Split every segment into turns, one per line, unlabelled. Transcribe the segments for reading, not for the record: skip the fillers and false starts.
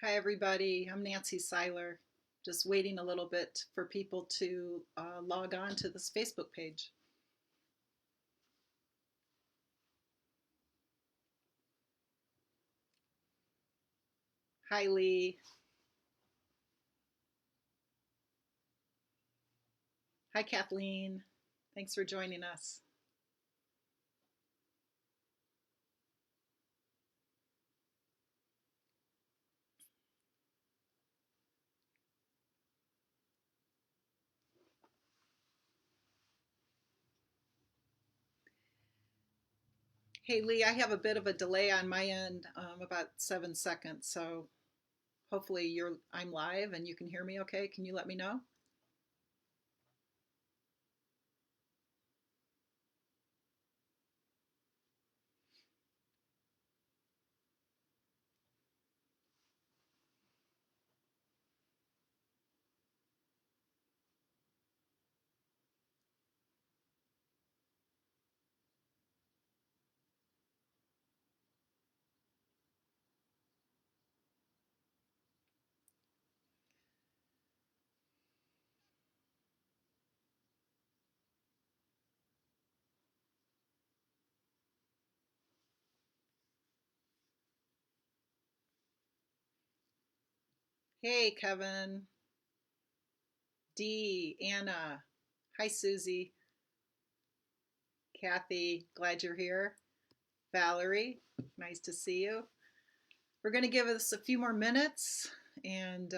Hi, everybody. I'm Nancy Seiler. Just waiting a little bit for people to log on to this Facebook page. Hi, Lee. Hi, Kathleen. Thanks for joining us. Hey, Lee, I have a bit of a delay on my end, about 7 seconds. So hopefully I'm live and you can hear me okay. Can you let me know? Hey, Kevin, Dee, Anna. Hi, Susie. Kathy, glad you're here. Valerie, nice to see you. We're going to give us a few more minutes, and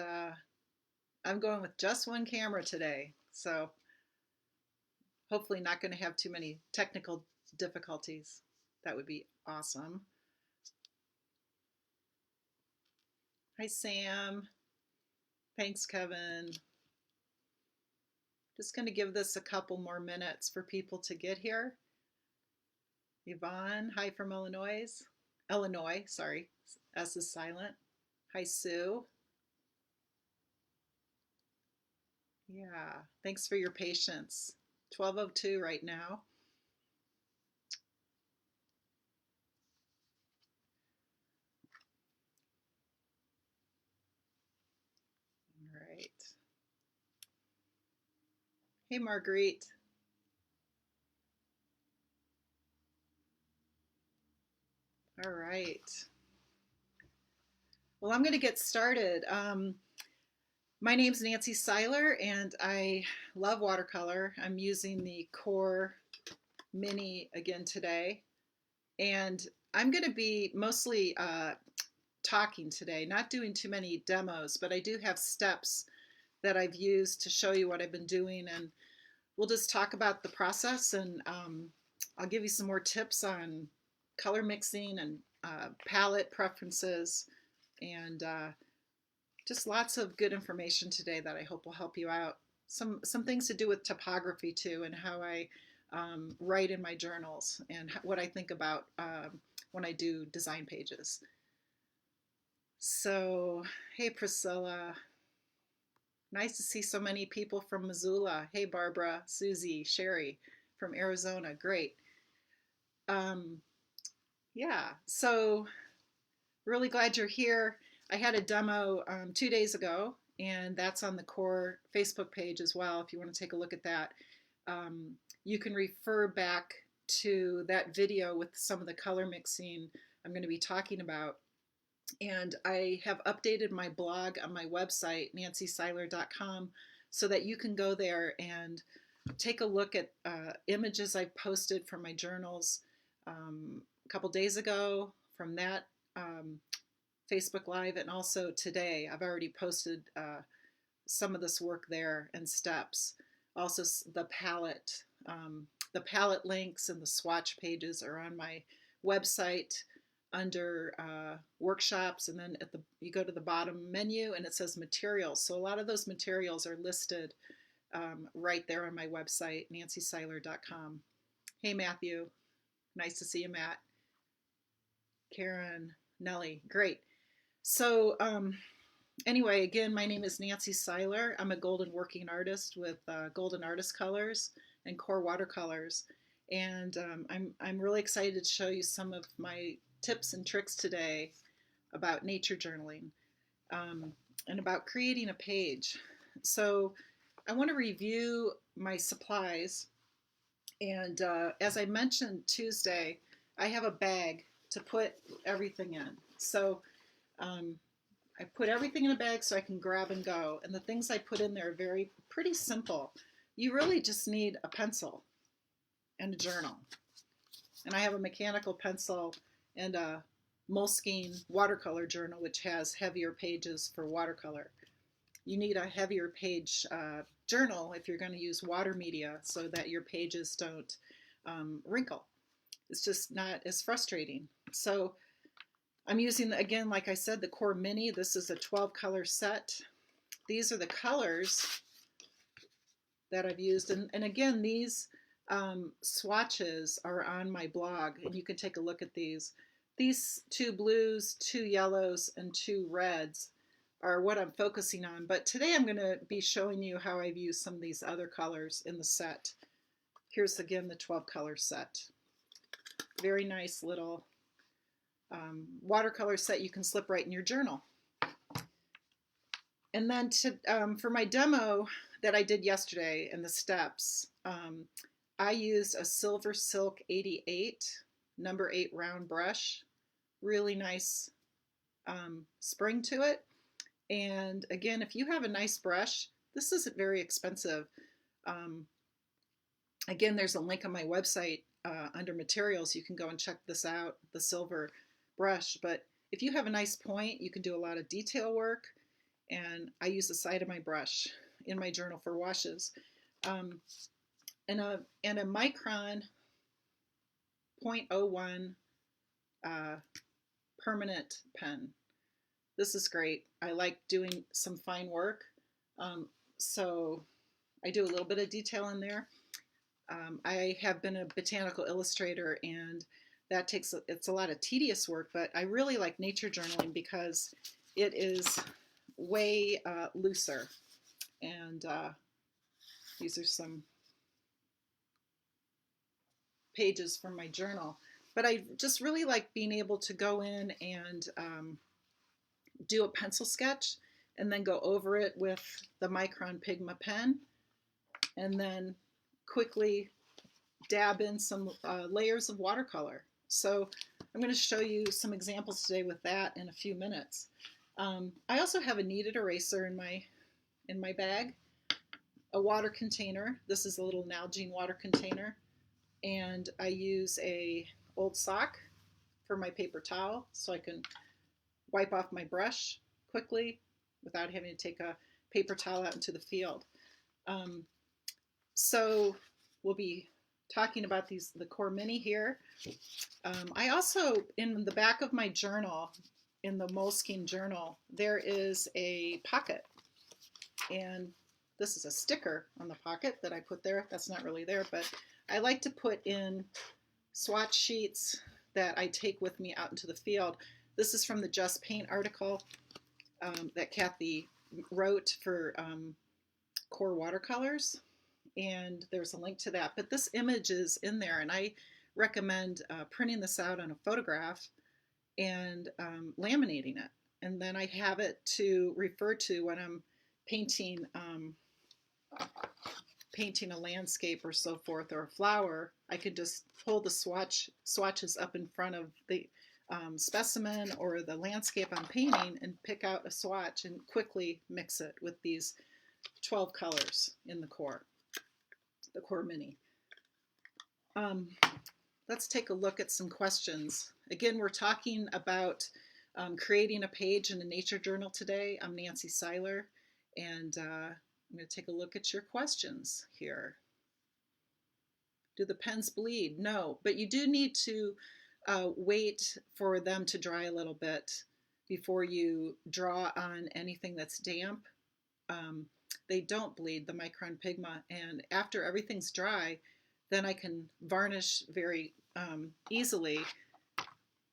I'm going with just one camera today, so hopefully not going to have too many technical difficulties. That would be awesome. Hi, Sam. Thanks, Kevin. Just going to give this a couple more minutes for people to get here. Yvonne, hi from Illinois. Illinois, sorry. S is silent. Hi, Sue. Yeah, thanks for your patience. 12:02 right now. All right. Hey, Marguerite. All right. Well, I'm going to get started. My name's Nancy Seiler, and I love watercolor. I'm using the QoR Mini again today, and I'm going to be mostly talking today, not doing too many demos, but I do have steps that I've used to show you what I've been doing, and we'll just talk about the process, and I'll give you some more tips on color mixing and palette preferences, and just lots of good information today that I hope will help you out. Some things to do with typography too, and how I write in my journals, and what I think about when I do design pages. So, hey Priscilla, nice to see so many people from Missoula. Hey Barbara, Susie, Sherry from Arizona, great. Um, yeah, so really glad you're here. I had a demo 2 days ago, and that's on the QoR Facebook page as well. If you want to take a look at that, you can refer back to that video with some of the color mixing I'm going to be talking about. And I have updated my blog on my website, nancyseiler.com, so that you can go there and take a look at images I've posted from my journals a couple days ago from that Facebook Live, and also today. I've already posted some of this work there and steps. Also, the palette links and the swatch pages are on my website under workshops, and then you go to the bottom menu and it says materials. So a lot of those materials are listed right there on my website, nancyseiler.com. Hey Matthew, nice to see you, Matt. Karen, Nellie, great. So anyway, again, my name is Nancy Seiler. I'm a golden working artist with Golden Artist Colors and QoR Watercolors. And I'm really excited to show you some of my tips and tricks today about nature journaling. and about creating a page. So I want to review my supplies. And as I mentioned Tuesday, I have a bag to put everything in. So um, I put everything in a bag so I can grab and go. And the things I put in there are pretty simple. You really just need a pencil and a journal. And I have a mechanical pencil and a Moleskine watercolor journal, which has heavier pages for watercolor. You need a heavier page journal if you're going to use water media so that your pages don't wrinkle. It's just not as frustrating. So I'm using, again, like I said, the QoR Mini. This is a 12 color set. These are the colors that I've used. And again, these swatches are on my blog, and you can take a look at these. These 2 blues, 2 yellows, and 2 reds are what I'm focusing on. But today I'm going to be showing you how I've used some of these other colors in the set. Here's again the 12 color set. Very nice little watercolor set you can slip right in your journal. And then for my demo that I did yesterday and the steps, I used a Silver Silk 88 number 8 round brush. Really nice spring to it. And again, if you have a nice brush, this isn't very expensive. Again, there's a link on my website under materials. You can go and check this out, the silver brush. But if you have a nice point, you can do a lot of detail work. And I use the side of my brush in my journal for washes. And a Micron 0.01 permanent pen. This is great. I like doing some fine work. So I do a little bit of detail in there. I have been a botanical illustrator, and that it's a lot of tedious work, but I really like nature journaling because it is way looser. And these are some pages from my journal. But I just really like being able to go in and do a pencil sketch and then go over it with the Micron Pigma pen, and then quickly dab in some layers of watercolor. So I'm going to show you some examples today with that in a few minutes. I also have a kneaded eraser in my bag, a water container. This is a little Nalgene water container, and I use a old sock for my paper towel so I can wipe off my brush quickly without having to take a paper towel out into the field. So we'll be talking about the QoR Mini here. I also, in the back of my journal, in the Moleskine journal, there is a pocket. And this is a sticker on the pocket that I put there. That's not really there, but I like to put in swatch sheets that I take with me out into the field. This is from the Just Paint article that Kathy wrote for QoR Watercolors, and there's a link to that. But this image is in there, and I recommend printing this out on a photograph and laminating it. And then I have it to refer to when I'm painting painting a landscape or so forth, or a flower. I could just pull the swatches up in front of the specimen or the landscape I'm painting and pick out a swatch and quickly mix it with these 12 colors in the QoR Mini. Let's take a look at some questions. Again, we're talking about creating a page in a nature journal today. I'm Nancy Seiler, and I'm going to take a look at your questions here. Do the pens bleed? No, but you do need to wait for them to dry a little bit before you draw on anything that's damp. They don't bleed, the Micron Pigma, and after everything's dry, then I can varnish very easily.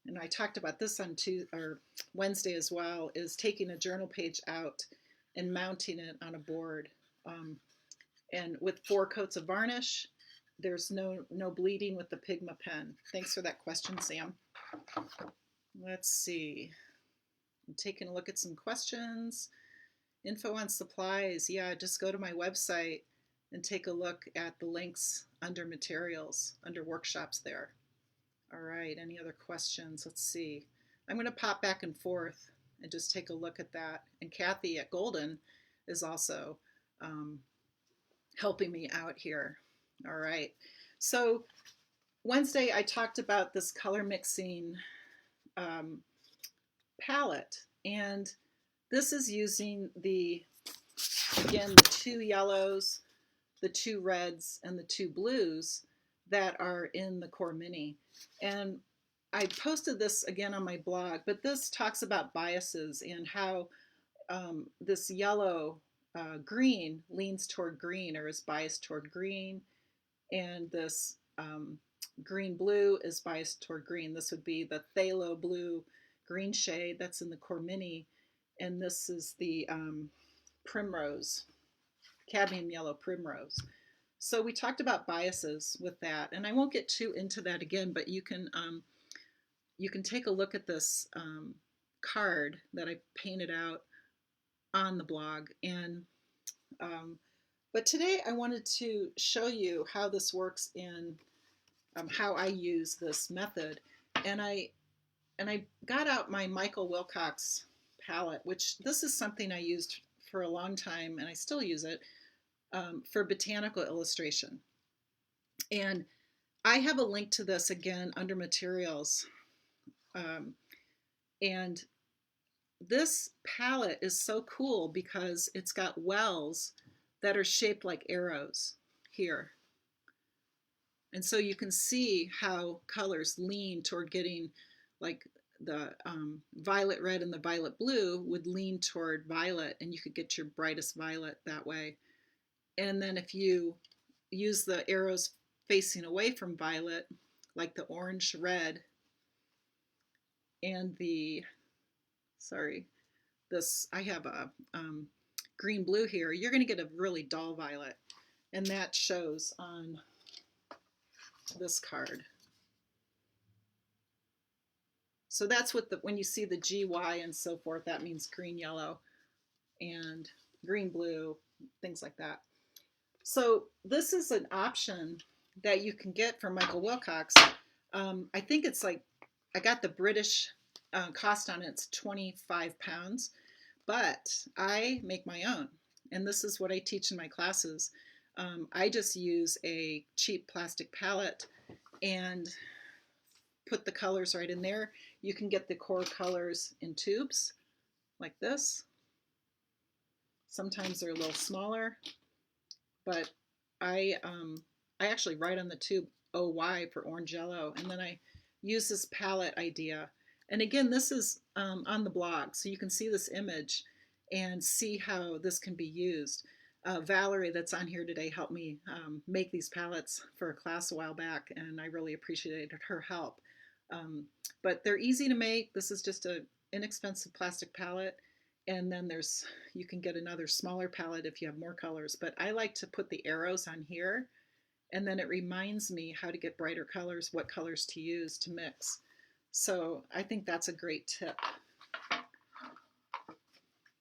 And I talked about this on Wednesday as well, is taking a journal page out and mounting it on a board. And with 4 coats of varnish, there's no bleeding with the Pigma pen. Thanks for that question, Sam. Let's see. I'm taking a look at some questions. Info on supplies. Yeah, just go to my website and take a look at the links under materials, under workshops there. All right, any other questions? Let's see. I'm going to pop back and forth and just take a look at that. And Kathy at Golden is also helping me out here. All right. So Wednesday, I talked about this color mixing palette. And this is using again, the 2 yellows, the 2 reds, and the 2 blues that are in the QoR Mini. And I posted this again on my blog, but this talks about biases and how this yellow green leans toward green or is biased toward green, and this green blue is biased toward green. This would be the phthalo blue green shade that's in the QoR Mini, and this is the primrose, cadmium yellow primrose. So we talked about biases with that, and I won't get too into that again, but you can take a look at this card that I painted out on the blog. And but today I wanted to show you how this works in how I use this method. And I got out my Michael Wilcox palette, which this is something I used for a long time, and I still use it for botanical illustration. And I have a link to this again under materials. And this palette is so cool because it's got wells that are shaped like arrows here. And so you can see how colors lean toward getting, like the violet red and the violet blue would lean toward violet, and you could get your brightest violet that way. And then if you use the arrows facing away from violet, like the orange red and the, I have a green blue here, you're going to get a really dull violet. And that shows on this card. So that's what when you see the GY and so forth, that means green, yellow, and green, blue, things like that. So this is an option that you can get from Michael Wilcox. I think it's like, I got the British cost on it, it's £25, but I make my own. And this is what I teach in my classes. I just use a cheap plastic palette and put the colors right in there. You can get the QoR colors in tubes like this. Sometimes they're a little smaller, but I actually write on the tube OY for orange yellow, and then I use this palette idea. And again, this is on the blog, so you can see this image and see how this can be used. Valerie, that's on here today, helped me make these palettes for a class a while back, and I really appreciated her help. But they're easy to make. This is just an inexpensive plastic palette, and then you can get another smaller palette if you have more colors. But I like to put the arrows on here, and then it reminds me how to get brighter colors, what colors to use to mix. So I think that's a great tip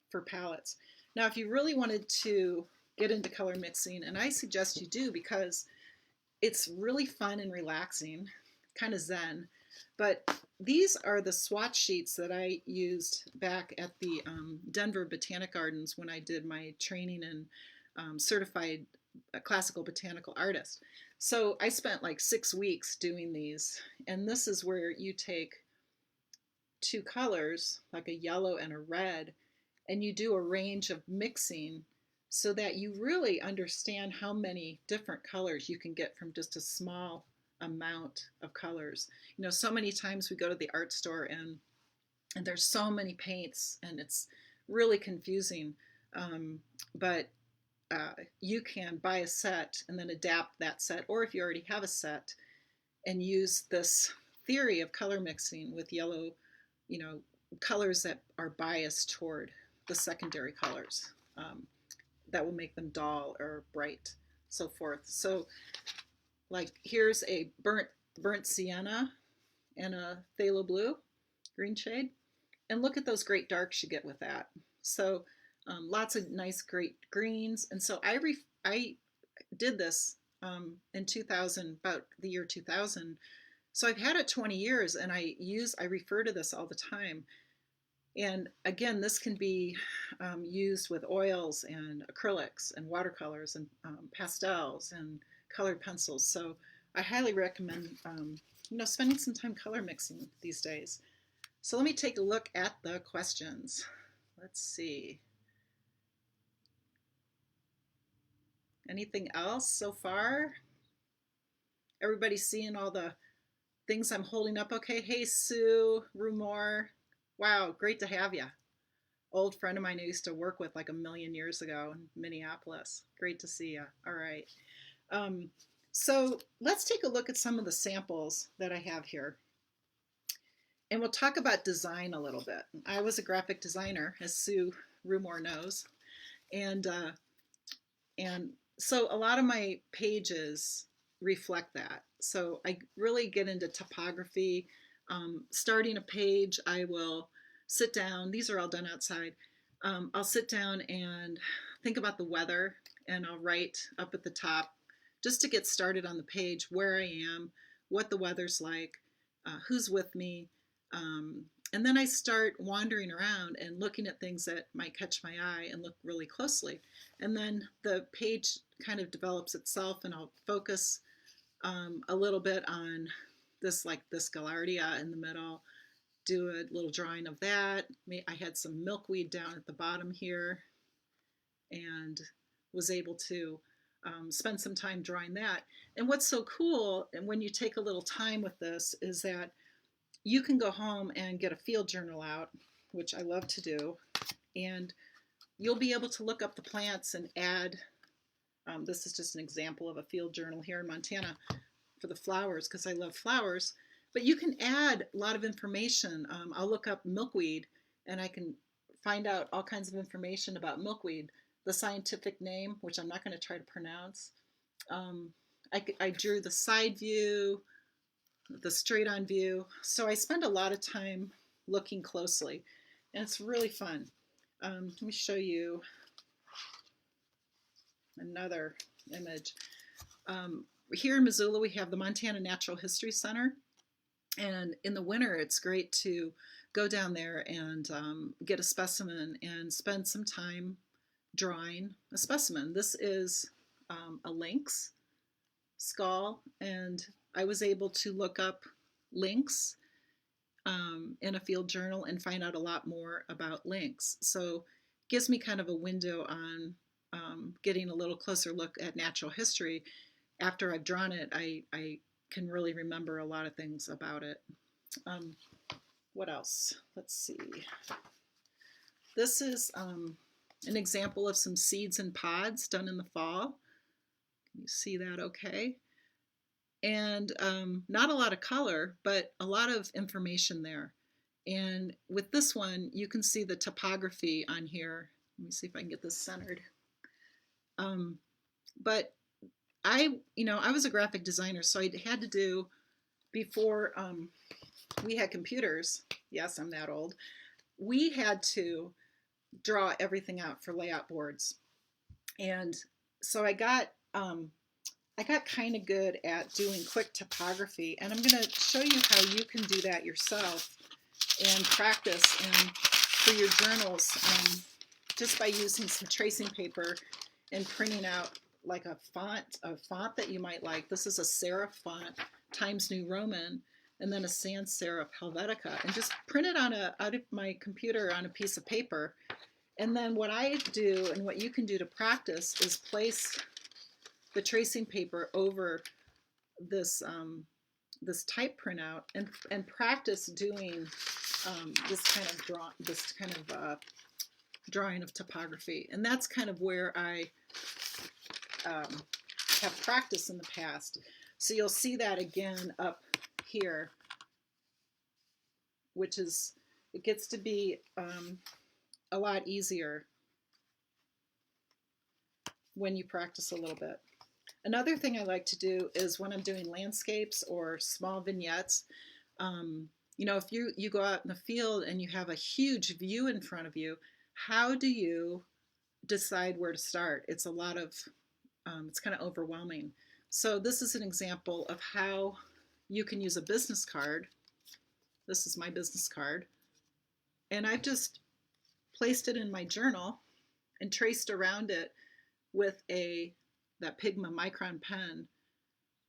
for palettes. Now, if you really wanted to get into color mixing, and I suggest you do because it's really fun and relaxing, kind of zen, but these are the swatch sheets that I used back at the Denver Botanic Gardens when I did my training in certified classical botanical artist. So I spent like 6 weeks doing these, and this is where you take 2 colors, like a yellow and a red, and you do a range of mixing so that you really understand how many different colors you can get from just a small amount of colors. You know, so many times we go to the art store and there's so many paints and it's really confusing. But you can buy a set and then adapt that set, or if you already have a set, and use this theory of color mixing with yellow, you know, colors that are biased toward the secondary colors that will make them dull or bright, so forth. So like here's a burnt sienna and a phthalo blue green shade, And look at those great darks you get with that. So lots of nice great greens. And so I did this in 2000, about the year 2000. So I've had it 20 years, and I refer to this all the time. And again, this can be used with oils and acrylics and watercolors and pastels and colored pencils. So I highly recommend spending some time color mixing these days. So let me take a look at the questions. Let's see. Anything else so far? Everybody's seeing all the things I'm holding up okay? Hey, Sue, Rumor. Wow, great to have you. Old friend of mine I used to work with like a million years ago in Minneapolis. Great to see you. All right. So let's take a look at some of the samples that I have here. And we'll talk about design a little bit. I was a graphic designer, as Sue Rumor knows. And so a lot of my pages reflect that. So I really get into typography. Starting a page, I will sit down. These are all done outside. I'll sit down and think about the weather, and I'll write up at the top just to get started on the page where I am, what the weather's like, who's with me. And then I start wandering around and looking at things that might catch my eye and look really closely. And then the page kind of develops itself, and I'll focus a little bit on this Gaillardia in the middle, do a little drawing of that. I had some milkweed down at the bottom here and was able to spend some time drawing that. And what's so cool, and when you take a little time with this, is that you can go home and get a field journal out, which I love to do, and you'll be able to look up the plants and add, this is just an example of a field journal here in Montana for the flowers, because I love flowers, but you can add a lot of information. I'll look up milkweed, and I can find out all kinds of information about milkweed, the scientific name, which I'm not going to try to pronounce. I drew the side view, the straight on view. So I spend a lot of time looking closely, and it's really fun. Let me show you another image. Here in Missoula, we have the Montana Natural History Center, and in the winter, it's great to go down there and get a specimen and spend some time drawing a specimen. This is a lynx skull, and I was able to look up lynx in a field journal and find out a lot more about lynx. So it gives me kind of a window on getting a little closer look at natural history. After I've drawn it, I can really remember a lot of things about it. What else? Let's see. This is an example of some seeds and pods done in the fall. Can you see that okay? And not a lot of color, but a lot of information there. And with this one, you can see the topography on here. Let me see if I can get this centered. But I was a graphic designer, so I had to do, before we had computers, yes, I'm that old, we had to draw everything out for layout boards. And so I got kind of good at doing quick typography, and I'm going to show you how you can do that yourself and practice and for your journals just by using some tracing paper and printing out like a font that you might like. This is a serif font, Times New Roman, and then a sans serif Helvetica, and just print it out of my computer on a piece of paper. And then what I do, and what you can do to practice, is place the tracing paper over this this type printout and practice doing this kind of drawing of topography. And that's kind of where I have practiced in the past. So you'll see that again up here, which is, it gets to be a lot easier when you practice a little bit. Another thing I like to do is when I'm doing landscapes or small vignettes, You know, if you go out in the field and you have a huge view in front of you, how do you decide where to start? It's a lot of it's kind of overwhelming. So this is an example of how you can use a business card. This is my business card, and I've just placed it in my journal and traced around it with that Pigma Micron pen.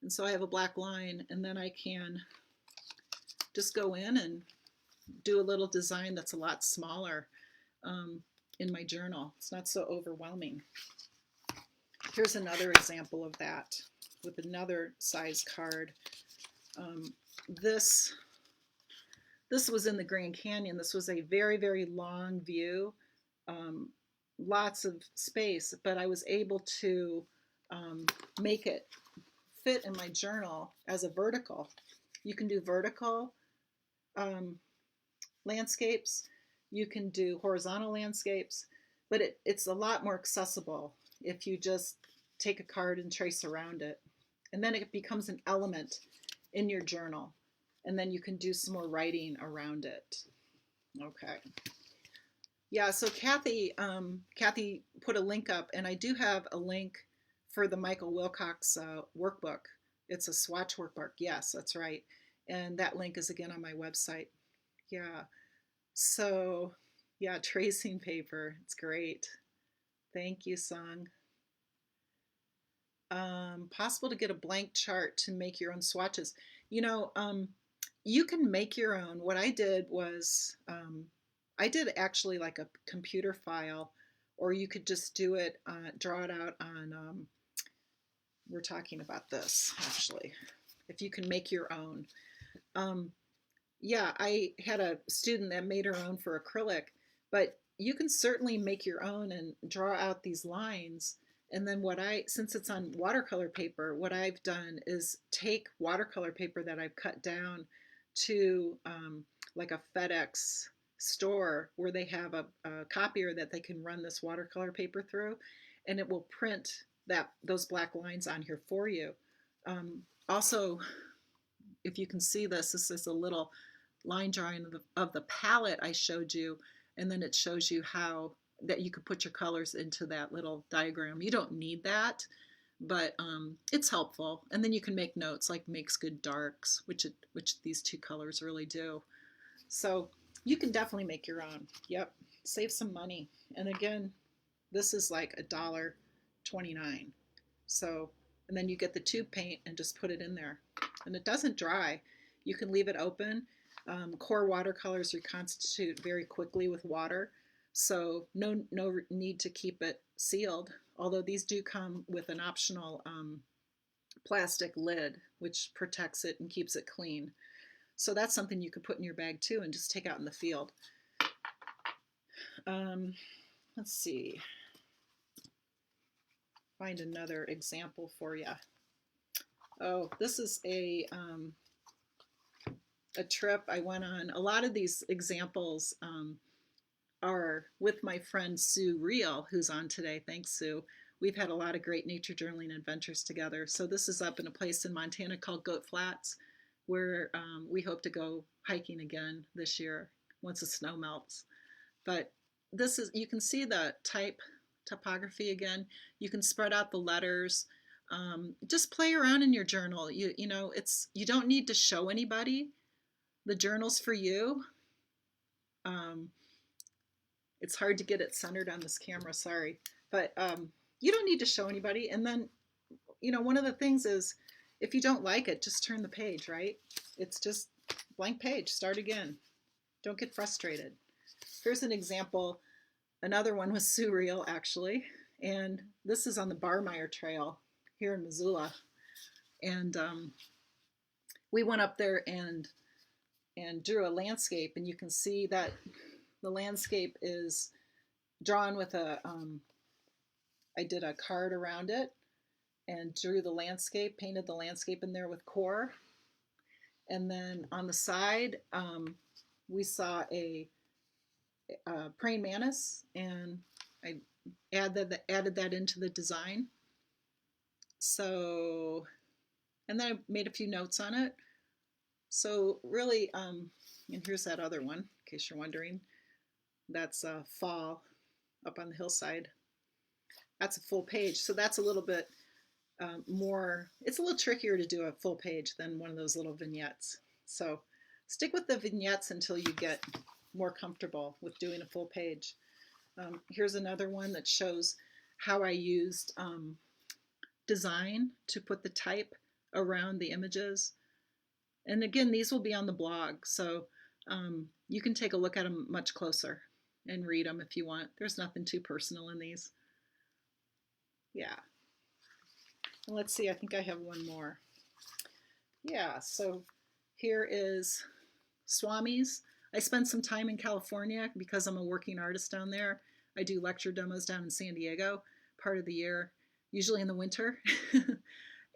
And so I have a black line, and then I can just go in and do a little design that's a lot smaller in my journal. It's not so overwhelming. Here's another example of that with another size card. This was in the Grand Canyon. This was a very, very long view, lots of space, but I was able to make it fit in my journal as a vertical. You can do vertical landscapes, you can do horizontal landscapes, but it's a lot more accessible if you just take a card and trace around it. And then it becomes an element in your journal. And then you can do some more writing around it. Okay. Yeah, so Kathy put a link up, and I do have a link for the Michael Wilcox workbook. It's a swatch workbook. Yes, that's right. And that link is again on my website. Yeah. So, yeah, tracing paper. It's great. Thank you, Sung. Possible to get a blank chart to make your own swatches. You know, you can make your own. What I did was I did actually like a computer file, or you could just do it, draw it out on, we're talking about this actually, if you can make your own. Yeah, I had a student that made her own for acrylic, but you can certainly make your own and draw out these lines. And then since it's on watercolor paper, what I've done is take watercolor paper that I've cut down to like a FedEx store where they have a copier that they can run this watercolor paper through, and it will print those black lines on here for you. Also, if you can see this is a little line drawing of the palette I showed you, and then it shows you how that you could put your colors into that little diagram. You don't need that, but it's helpful. And then you can make notes like makes good darks, which these two colors really do. So you can definitely make your own. Yep, save some money. And again, this is like $1.29. So, and then you get the tube paint and just put it in there. And it doesn't dry. You can leave it open. QoR watercolors reconstitute very quickly with water, so no need to keep it sealed, although these do come with an optional plastic lid which protects it and keeps it clean. So that's something you could put in your bag too and just take out in the field. Let's see, find another example for you. Oh, this is a trip I went on. A lot of these examples are with my friend Sue Reel, who's on today. Thanks, Sue. We've had a lot of great nature journaling adventures together. So this is up in a place in Montana called Goat Flats, where we hope to go hiking again this year once the snow melts. But this is, you can see the typography again. You can spread out the letters. Just play around in your journal. You know, you don't need to show anybody. The journal's for you. It's hard to get it centered on this camera, sorry. But you don't need to show anybody. And then, you know, one of the things is if you don't like it, just turn the page, right? It's just blank page, start again. Don't get frustrated. Here's an example. Another one was surreal, actually. And this is on the Barmeyer Trail here in Missoula. And we went up there and drew a landscape, and you can see that the landscape is drawn with I did a card around it and drew the landscape, painted the landscape in there with QoR. And then on the side, we saw a praying mantis, and I added that into the design. So, and then I made a few notes on it. So really, and here's that other one, in case you're wondering. That's fall up on the hillside. That's a full page. So that's a little bit more, it's a little trickier to do a full page than one of those little vignettes. So stick with the vignettes until you get more comfortable with doing a full page. Here's another one that shows how I used design to put the type around the images. And again, these will be on the blog, so you can take a look at them much closer and read them if you want. There's nothing too personal in these. Yeah. And let's see, I think I have one more. Yeah, so here is Swami's. I spent some time in California because I'm a working artist down there. I do lecture demos down in San Diego part of the year, usually in the winter.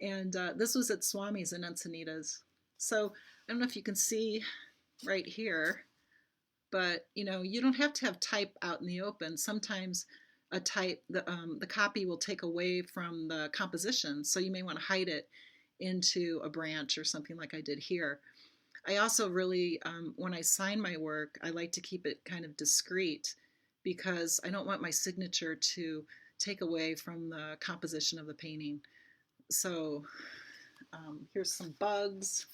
And this was at Swami's in Encinitas. So I don't know if you can see right here, but you know, you don't have to have type out in the open. Sometimes a type, the copy will take away from the composition, so you may want to hide it into a branch or something like I did here. I also really, when I sign my work, I like to keep it kind of discreet because I don't want my signature to take away from the composition of the painting. So here's some bugs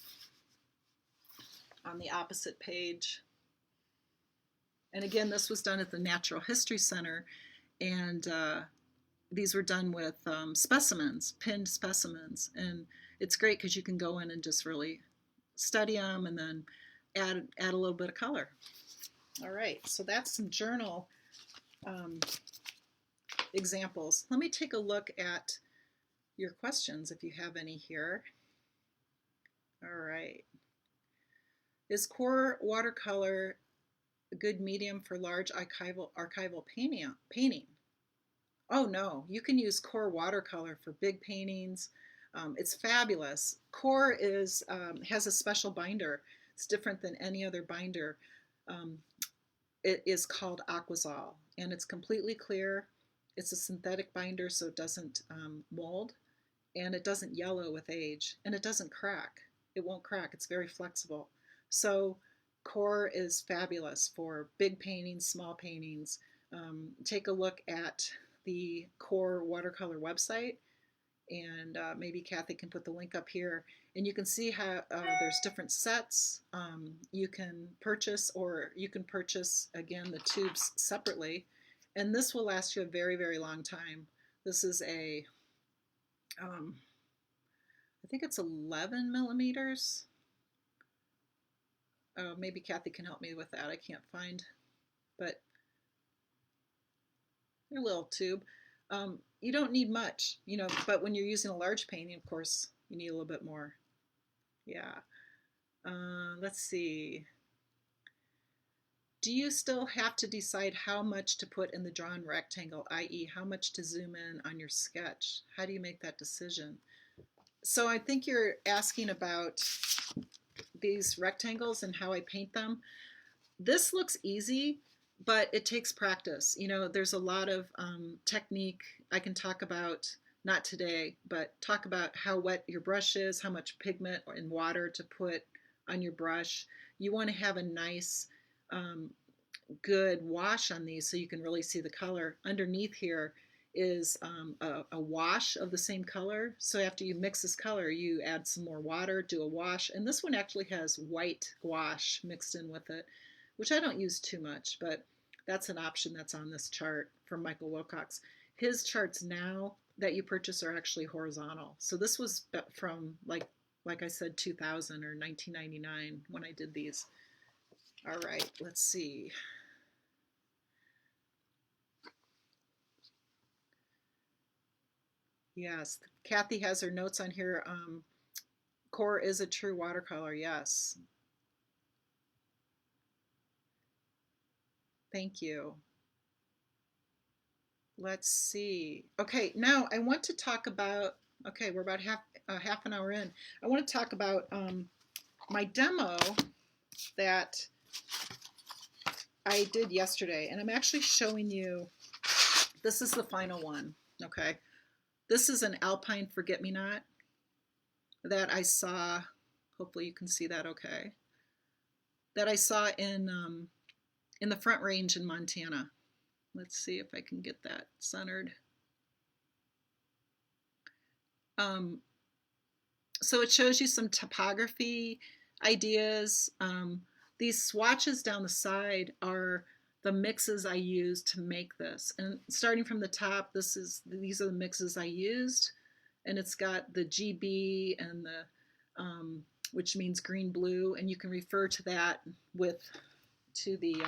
on the opposite page. And again, this was done at the Natural History Center, and these were done with specimens, pinned specimens. And it's great because you can go in and just really study them and then add a little bit of color. All right, so that's some journal examples. Let me take a look at your questions if you have any here. All right. Is QoR Watercolor a good medium for large archival painting? Oh no, you can use QoR Watercolor for big paintings. It's fabulous. QoR has a special binder. It's different than any other binder. It is called Aquazol, and it's completely clear. It's a synthetic binder, so it doesn't mold, and it doesn't yellow with age, and it doesn't crack. It won't crack. It's very flexible. So QoR is fabulous for big paintings, small paintings. Take a look at the QoR Watercolor website, and maybe Kathy can put the link up here, and you can see how there's different sets you can purchase, or you can purchase, again, the tubes separately, and this will last you a very, very long time. This is a, I think it's 11 millimeters. Maybe Kathy can help me with that. I can't find, but a little tube. You don't need much, you know, but when you're using a large painting, of course, you need a little bit more. Yeah. Let's see. Do you still have to decide how much to put in the drawn rectangle, i.e. how much to zoom in on your sketch? How do you make that decision? So I think you're asking about these rectangles and how I paint them. This looks easy, but it takes practice. You know, there's a lot of technique I can talk about, not today, but talk about how wet your brush is, how much pigment and water to put on your brush. You want to have a nice, good wash on these so you can really see the color. Underneath here is a wash of the same color. So after you mix this color, you add some more water, do a wash. And this one actually has white gouache mixed in with it, which I don't use too much, but that's an option that's on this chart from Michael Wilcox. His charts now that you purchase are actually horizontal. So this was from, like I said, 2000 or 1999 when I did these. All right, let's see. Yes, Kathy has her notes on here. QoR is a true watercolor, yes. Thank you. Let's see. Okay, now I want to talk about, okay, we're about half an hour in. I want to talk about my demo that I did yesterday, and I'm actually showing you, this is the final one, okay? This is an Alpine Forget-Me-Not that I saw, Hopefully you can see that okay. That I saw in the Front Range in Montana. Let's see if I can get that centered. So it shows you some topography ideas. These swatches down the side are the mixes I used to make this. And starting from the top, these are the mixes I used. And it's got the GB and the, which means green blue. And you can refer to that to the,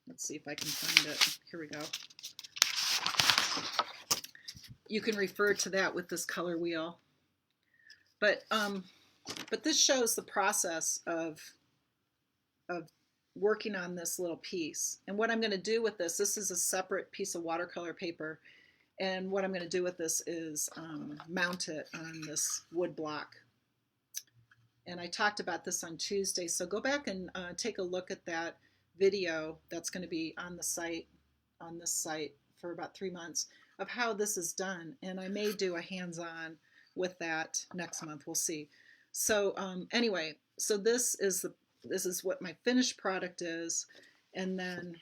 let's see if I can find it. Here we go. You can refer to that with this color wheel. But this shows the process of working on this little piece. And what I'm going to do with this is a separate piece of watercolor paper. And what I'm going to do with this is mount it on this wood block. And I talked about this on Tuesday, so go back and take a look at that video that's going to be on the site, on this site for about 3 months of how this is done. And I may do a hands-on with that next month. We'll see. So anyway, so this is what my finished product is, and then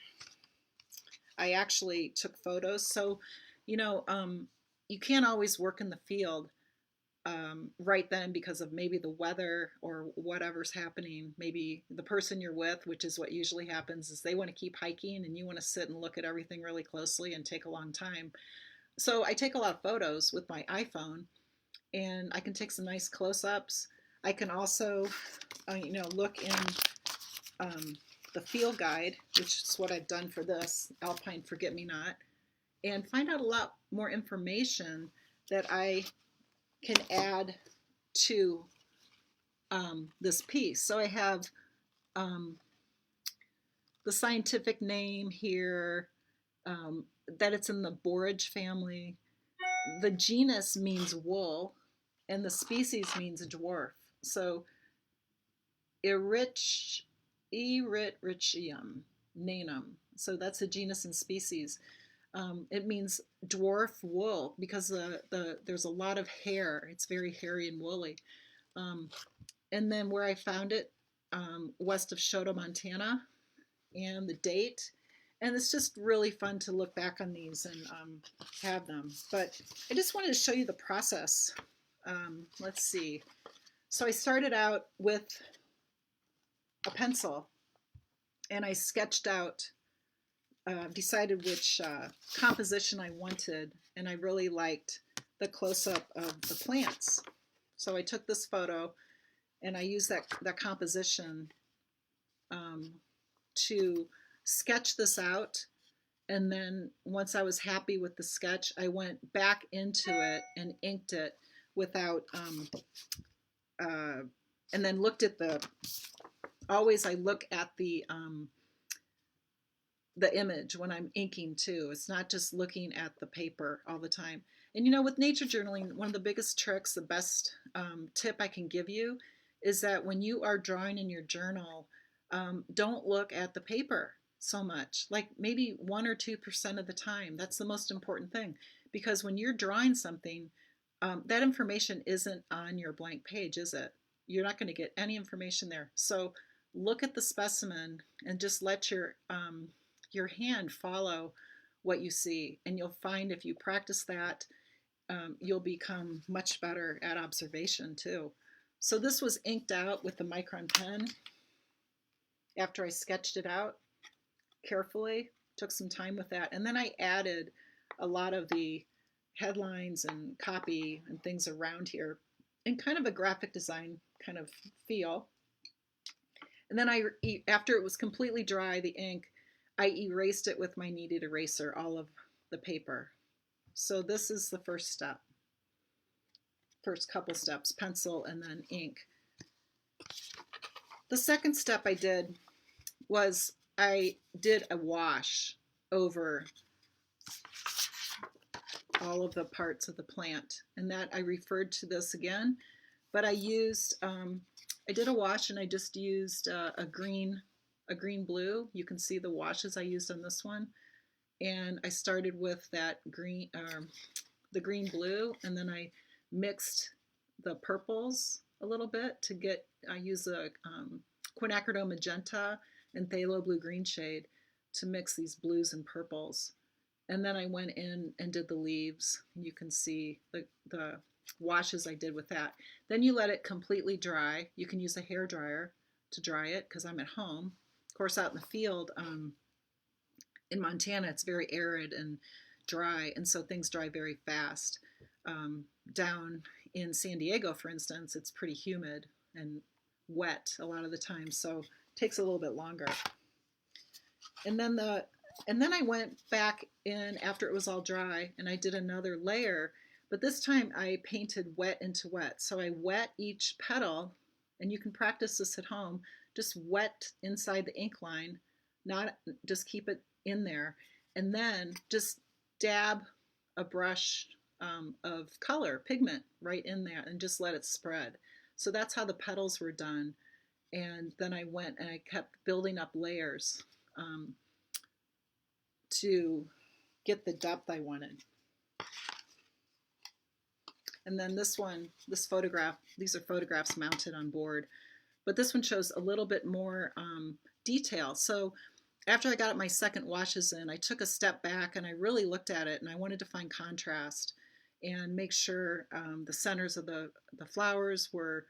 I actually took photos. So you know, you can't always work in the field right then because of maybe the weather or whatever's happening. Maybe the person you're with, which is what usually happens, is they want to keep hiking and you want to sit and look at everything really closely and take a long time. So I take a lot of photos with my iPhone, and I can take some nice close-ups. I can also, you know, look in the field guide, which is what I've done for this Alpine Forget-Me-Not, and find out a lot more information that I can add to this piece. So I have the scientific name here, that it's in the borage family. The genus means wool, and the species means dwarf. So Erythricium nanum. So that's a genus and species. It means dwarf wool because there's a lot of hair. It's very hairy and woolly. And then where I found it, west of Choteau, Montana, and the date. And it's just really fun to look back on these and have them. But I just wanted to show you the process. Let's see. So I started out with a pencil, and I sketched out, decided which composition I wanted, and I really liked the close-up of the plants. So I took this photo, and I used that composition to sketch this out. And then once I was happy with the sketch, I went back into it and inked it without, and then looked at always I look at the image when I'm inking too. It's not just looking at the paper all the time. And you know, with nature journaling, one of the biggest tricks, the best tip I can give you is that when you are drawing in your journal, don't look at the paper so much, like maybe 1 or 2% of the time. That's the most important thing, because when you're drawing something, that information isn't on your blank page, is it? You're not going to get any information there. So look at the specimen and just let your hand follow what you see, and you'll find if you practice that, you'll become much better at observation too. So this was inked out with the Micron pen after I sketched it out carefully. Took some time with that, and then I added a lot of the headlines and copy and things around here in kind of a graphic design kind of feel. And then after it was completely dry, the ink, I erased it with my kneaded eraser, all of the paper. So this is the first step, first couple steps, pencil and then ink. The second step I did was I did a wash over all of the parts of the plant, and that I referred to this again, but I used, I did a wash and I just used a green blue. You can see the washes I used on this one, and I started with that green, the green blue, and then I mixed the purples a little bit to get, I use a quinacridone magenta and phthalo blue green shade to mix these blues and purples. And then I went in and did the leaves. You can see the washes I did with that. Then you let it completely dry. You can use a hair dryer to dry it because I'm at home. Of course, out in the field in Montana, it's very arid and dry, and so things dry very fast. Down in San Diego, for instance, it's pretty humid and wet a lot of the time, so it takes a little bit longer. And then I went back in after it was all dry and I did another layer, but this time I painted wet into wet. So I wet each petal, and you can practice this at home, just wet inside the ink line, not just keep it in there, and then just dab a brush of color, pigment right in there and just let it spread. So that's how the petals were done. And then I went and I kept building up layers to get the depth I wanted. And then this photograph, these are photographs mounted on board, but this one shows a little bit more detail. So after I got my second washes in, I took a step back and I really looked at it, and I wanted to find contrast and make sure the centers of the flowers were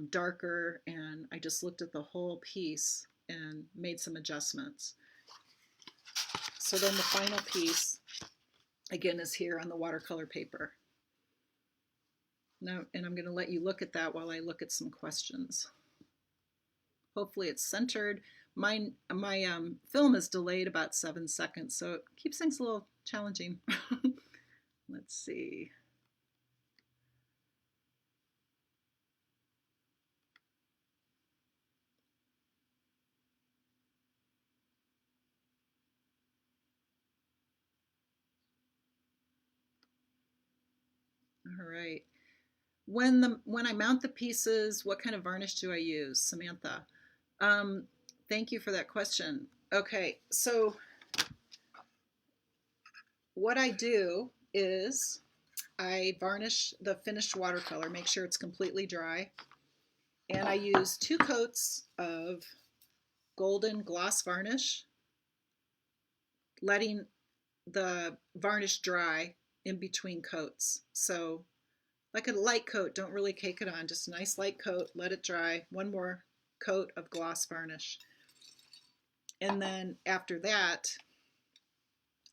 darker, and I just looked at the whole piece and made some adjustments. So then the final piece, again, is here on the watercolor paper. Now, and I'm going to let you look at that while I look at some questions. Hopefully it's centered. My film is delayed about 7 seconds, so it keeps things a little challenging. Let's see. All right. When I mount the pieces, what kind of varnish do I use, Samantha? Thank you for that question. Okay, so what I do is I varnish the finished watercolor, make sure it's completely dry, and I use 2 coats of golden gloss varnish, letting the varnish dry in between coats. So like a light coat, don't really cake it on, just a nice light coat, let it dry, 1 more coat of gloss varnish. And then after that,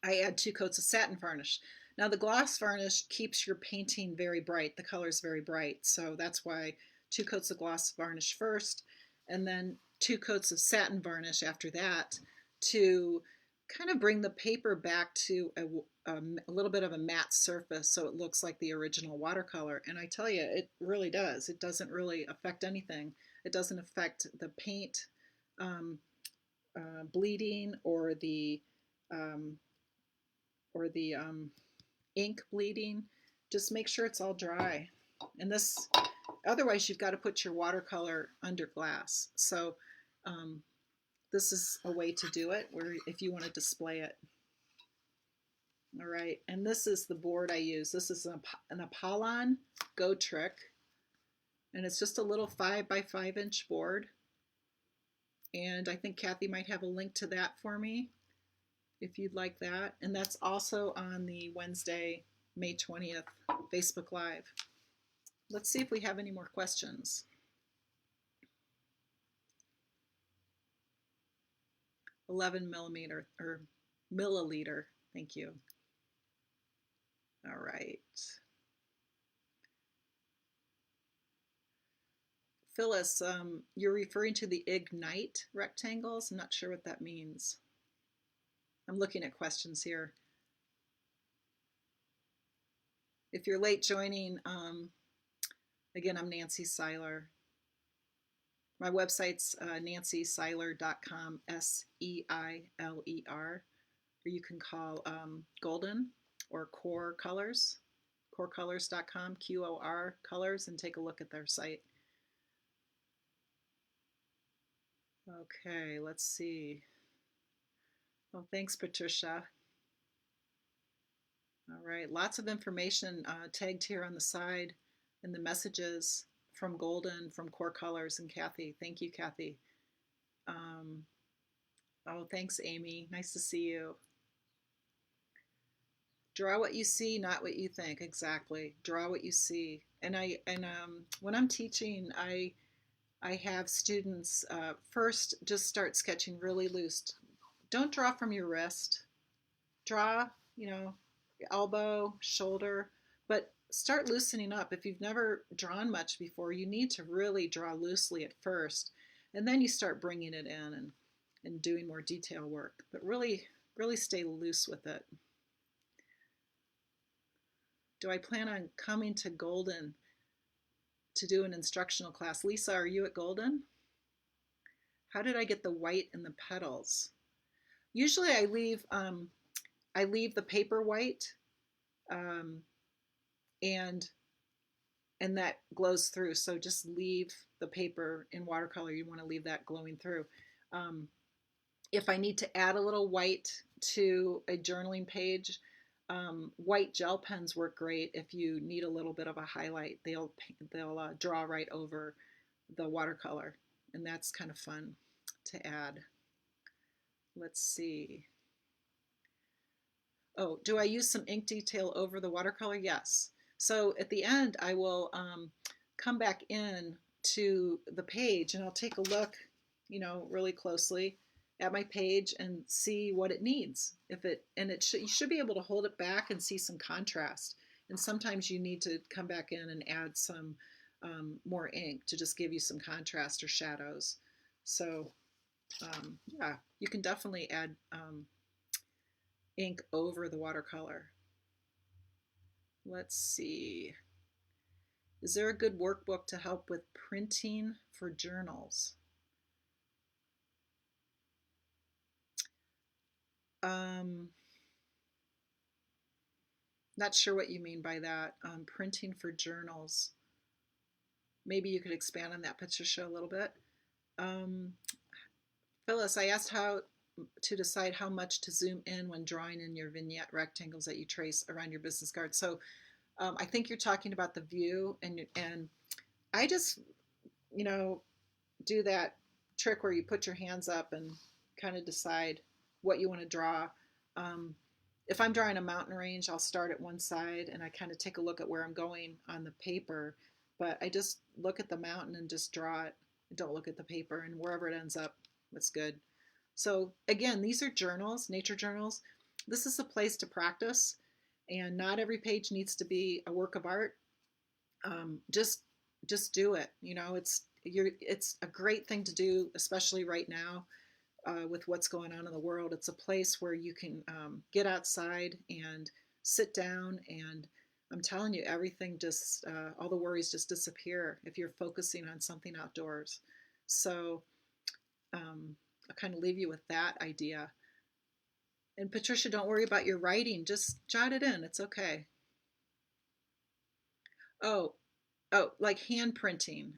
I add 2 coats of satin varnish. Now the gloss varnish keeps your painting very bright. The color is very bright, so that's why 2 coats of gloss varnish first, and then 2 coats of satin varnish after that to kind of bring the paper back to a little bit of a matte surface so it looks like the original watercolor. And I tell you, it really does. It doesn't really affect anything. It doesn't affect the paint bleeding or the ink bleeding. Just make sure it's all dry. And this, otherwise you've got to put your watercolor under glass. So this is a way to do it, where if you want to display it. All right, and this is the board I use. This is an Apollon Go Trick, and it's just a little 5 by 5 inch board. And I think Kathy might have a link to that for me if you'd like that. And that's also on the Wednesday, May 20th Facebook Live. Let's see if we have any more questions. 11 millimeter or milliliter, thank you. All right. Phyllis, you're referring to the Ignite rectangles? I'm not sure what that means. I'm looking at questions here. If you're late joining, again, I'm Nancy Seiler. My website's nancyseiler.com, S-E-I-L-E-R, or you can call Golden or QoR Colors, QoRcolors.com, QoR Colors, and take a look at their site. Okay, let's see. Well, thanks, Patricia. All right, lots of information tagged here on the side in the messages from Golden, from QoR Colors, and Kathy. Thank you, Kathy. Oh, thanks, Amy. Nice to see you. Draw what you see, not what you think. Exactly. Draw what you see. And when I'm teaching, I have students first just start sketching really loose. Don't draw from your wrist. Draw, you know, elbow, shoulder, but start loosening up. If you've never drawn much before, you need to really draw loosely at first, and then you start bringing it in and doing more detail work. But really, really stay loose with it. Do I plan on coming to Golden to do an instructional class? Lisa, are you at Golden? How did I get the white in the petals? Usually I leave the paper white, um, and that glows through. So just leave the paper in watercolor. You want to leave that glowing through. If I need to add a little white to a journaling page, white gel pens work great. If you need a little bit of a highlight, they'll draw right over the watercolor, and that's kind of fun to add. Let's see. Oh, do I use some ink detail over the watercolor? Yes. So at the end, I will come back in to the page and I'll take a look, really closely at my page and see what it needs. You should be able to hold it back and see some contrast. And sometimes you need to come back in and add some more ink to just give you some contrast or shadows. So yeah, you can definitely add ink over the watercolor. Let's see. Is there a good workbook to help with printing for journals? Not sure what you mean by that. Printing for journals. Maybe you could expand on that, Patricia, a little bit. Phyllis, I asked how to decide how much to zoom in when drawing in your vignette rectangles that you trace around your business card. So I think you're talking about the view, and I just, do that trick where you put your hands up and kind of decide what you want to draw. If I'm drawing a mountain range, I'll start at one side and I kind of take a look at where I'm going on the paper, but I just look at the mountain and just draw it. I don't look at the paper, and wherever it ends up, that's good. So again, these are journals, nature journals. This is a place to practice, and not every page needs to be a work of art. Just do it. It's a great thing to do, especially right now with what's going on in the world. It's a place where you can get outside and sit down, and I'm telling you, everything just all the worries just disappear if you're focusing on something outdoors. So I'll kind of leave you with that idea. And Patricia, don't worry about your writing. Just jot it in. It's okay. Oh, like hand printing.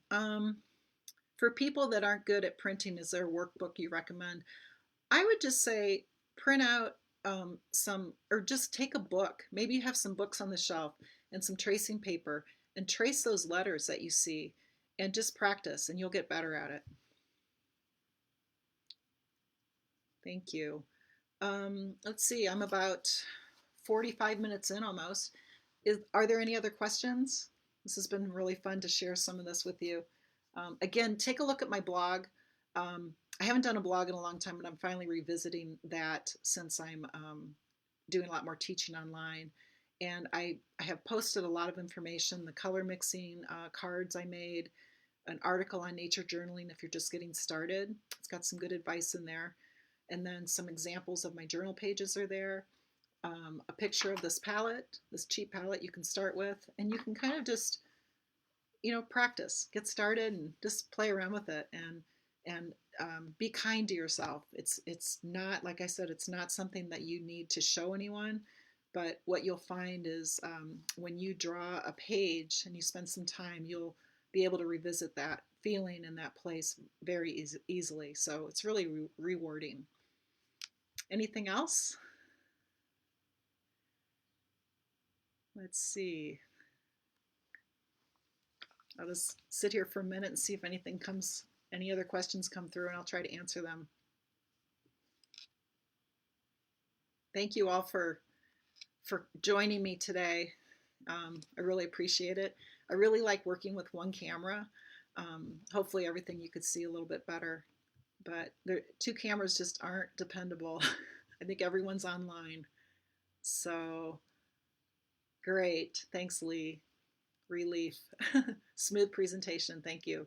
For people that aren't good at printing, is there a workbook you recommend? I would just say print out or just take a book. Maybe you have some books on the shelf and some tracing paper, and trace those letters that you see and just practice, and you'll get better at it. Thank you. Let's see, I'm about 45 minutes in almost. Are there any other questions? This has been really fun to share some of this with you. Again, take a look at my blog. I haven't done a blog in a long time, but I'm finally revisiting that since I'm doing a lot more teaching online. And I have posted a lot of information, the color mixing cards I made, an article on nature journaling if you're just getting started. It's got some good advice in there. And then some examples of my journal pages are there. A picture of this palette, this cheap palette you can start with, and you can kind of just, practice, get started, and just play around with it, and be kind to yourself. It's not, like I said, it's not something that you need to show anyone, but what you'll find is when you draw a page and you spend some time, you'll be able to revisit that feeling in that place very easily. So it's really rewarding. Anything else? Let's see. I'll just sit here for a minute and see if any other questions come through, and I'll try to answer them. Thank you all for joining me today. I really appreciate it. I really like working with one camera. Hopefully everything you could see a little bit better, but two cameras just aren't dependable. I think everyone's online. So great. Thanks, Lee. Relief. Smooth presentation. Thank you.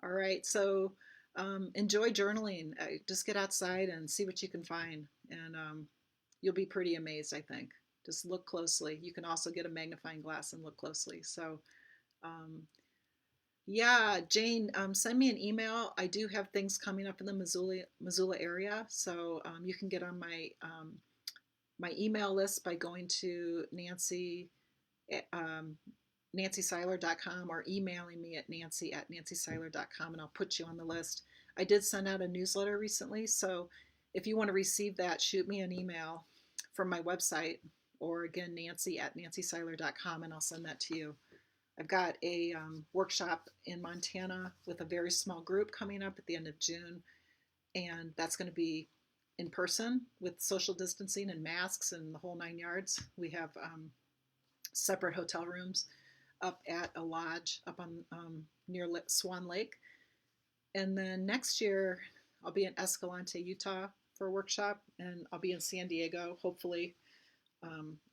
All right. So enjoy journaling. Just get outside and see what you can find. And you'll be pretty amazed, I think. Just look closely. You can also get a magnifying glass and look closely. So yeah, Jane, send me an email. I do have things coming up in the Missoula area. So you can get on my email list by going to nancyseiler.com or emailing me at nancy@nancyseiler.com, and I'll put you on the list. I did send out a newsletter recently, so if you want to receive that, shoot me an email from my website, or again, nancy@nancyseiler.com, and I'll send that to you. I've got a workshop in Montana with a very small group coming up at the end of June, and that's going to be in person with social distancing and masks and the whole 9 yards. We have separate hotel rooms up at a lodge up on near Swan Lake. And then next year, I'll be in Escalante, Utah for a workshop, and I'll be in San Diego, hopefully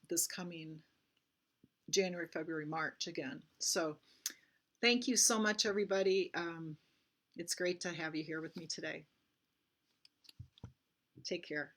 this coming January, February, March again. So thank you so much, everybody. It's great to have you here with me today. Take care.